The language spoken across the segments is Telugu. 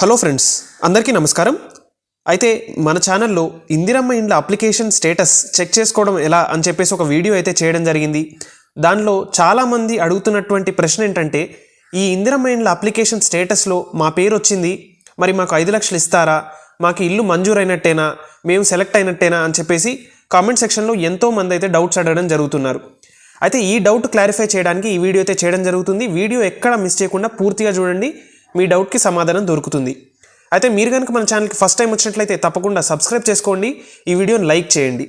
హలో ఫ్రెండ్స్, అందరికీ నమస్కారం. అయితే మన ఛానల్లో ఇందిరమ్మ ఇండ్ల అప్లికేషన్ స్టేటస్ చెక్ చేసుకోవడం ఎలా అని చెప్పేసి ఒక వీడియో అయితే చేయడం జరిగింది. దానిలో చాలామంది అడుగుతున్నటువంటి ప్రశ్న ఏంటంటే, ఈ ఇందిరమ్మ ఇండ్ల అప్లికేషన్ స్టేటస్లో మా పేరు వచ్చింది, మరి మాకు 5 లక్షలు ఇస్తారా, మాకు ఇల్లు మంజూరైనట్టేనా, మేము సెలెక్ట్ అయినట్టేనా అని చెప్పేసి కామెంట్ సెక్షన్లో ఎంతోమంది అయితే డౌట్స్ అడగడం జరుగుతున్నారు. అయితే ఈ డౌట్ క్లారిఫై చేయడానికి ఈ వీడియో అయితే చేయడం జరుగుతుంది. వీడియో ఎక్కడ మిస్ చేయకుండా పూర్తిగా చూడండి, మీ డౌట్కి సమాధానం దొరుకుతుంది. అయితే మీరు కనుక మన ఛానల్కి ఫస్ట్ టైం వచ్చినట్లయితే తప్పకుండా సబ్స్క్రైబ్ చేసుకోండి, ఈ వీడియోని లైక్ చేయండి.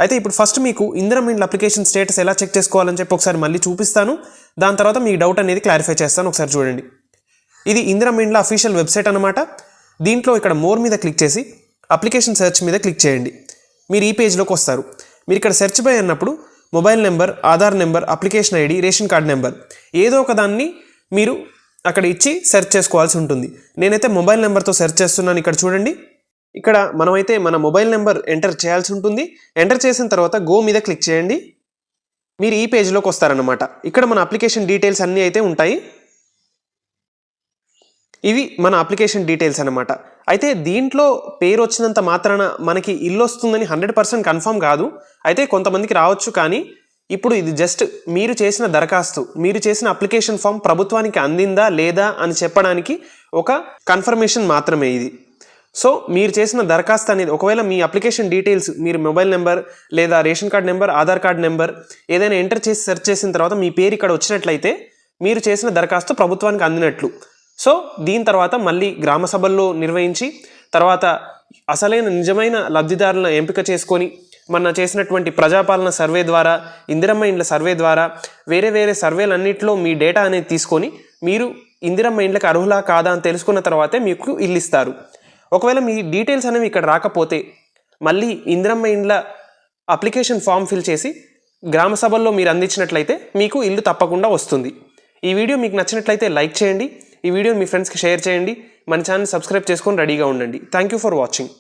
అయితే ఇప్పుడు ఫస్ట్ మీకు ఇందిరమ్మ ఇండ్ల అప్లికేషన్ స్టేటస్ ఎలా చెక్ చేసుకోవాలని చెప్పి ఒకసారి మళ్ళీ చూపిస్తాను. దాని తర్వాత మీ డౌట్ అనేది క్లారిఫై చేస్తాను. ఒకసారి చూడండి. ఇది ఇందిరమ్మ ఇండ్ల అఫీషియల్ వెబ్సైట్ అనమాట. దీంట్లో ఇక్కడ మోర్ మీద క్లిక్ చేసి అప్లికేషన్ సెర్చ్ మీద క్లిక్ చేయండి. మీరు ఈ పేజ్లోకి వస్తారు. మీరు ఇక్కడ సెర్చ్ బై అన్నప్పుడు mobile number, Aadhaar number, application ID, ration card number ఏదో ఒక దాన్ని మీరు అక్కడ ఇచ్చి సెర్చ్ చేసుకోవాల్సి ఉంటుంది. నేనైతే మొబైల్ నెంబర్తో సెర్చ్ చేస్తున్నాను. ఇక్కడ చూడండి, ఇక్కడ మనమైతే మన మొబైల్ నెంబర్ ఎంటర్ చేయాల్సి ఉంటుంది. ఎంటర్ చేసిన తర్వాత గో మీద క్లిక్ చేయండి. మీరు ఈ పేజ్లోకి వస్తారన్నమాట. ఇక్కడ మన అప్లికేషన్ డీటెయిల్స్ అన్నీ అయితే ఉంటాయి. ఇవి మన అప్లికేషన్ డీటెయిల్స్ అనమాట. అయితే దీంట్లో పేరు వచ్చినంత మాత్రాన మనకి ఇల్లు వస్తుందని 100% కన్ఫర్మ్ కాదు. అయితే కొంతమందికి రావచ్చు, కానీ ఇప్పుడు ఇది జస్ట్ మీరు చేసిన దరఖాస్తు, మీరు చేసిన అప్లికేషన్ ఫామ్ ప్రభుత్వానికి అందిందా లేదా అని చెప్పడానికి ఒక కన్ఫర్మేషన్ మాత్రమే ఇది. సో మీరు చేసిన దరఖాస్తు అనేది, ఒకవేళ మీ అప్లికేషన్ డీటెయిల్స్ మీరు మొబైల్ నెంబర్ లేదా ration card number, Aadhaar card number ఏదైనా ఎంటర్ చేసి సెర్చ్ చేసిన తర్వాత మీ పేరు ఇక్కడ వచ్చినట్లయితే మీరు చేసిన దరఖాస్తు ప్రభుత్వానికి అందినట్లు. సో దీని తర్వాత మళ్ళీ గ్రామ సభల్లో నిర్వహించి తర్వాత అసలైన నిజమైన లబ్ధిదారులను ఎంపిక చేసుకొని మన చేసినటువంటి ప్రజాపాలన సర్వే ద్వారా, ఇందిరమ్మ ఇండ్ల సర్వే ద్వారా, వేరే వేరే సర్వేలన్నింటిలో మీ డేటా అనేది తీసుకొని మీరు ఇందిరమ్మ ఇండ్లకు అర్హులా కాదా అని తెలుసుకున్న తర్వాతే మీకు ఇల్లు ఇస్తారు. ఒకవేళ మీ డీటెయిల్స్ అనేవి ఇక్కడ రాకపోతే మళ్ళీ ఇందిరమ్మ ఇండ్ల అప్లికేషన్ ఫామ్ ఫిల్ చేసి గ్రామ సభల్లో మీరు అందించినట్లయితే మీకు ఇల్లు తప్పకుండా వస్తుంది. ఈ వీడియో మీకు నచ్చినట్లయితే లైక్ చేయండి, ఈ వీడియోని మీ ఫ్రెండ్స్కి షేర్ చేయండి, మన ఛానల్ సబ్స్క్రైబ్ చేసుకొని రెడీగా ఉండండి. Thank you for watching.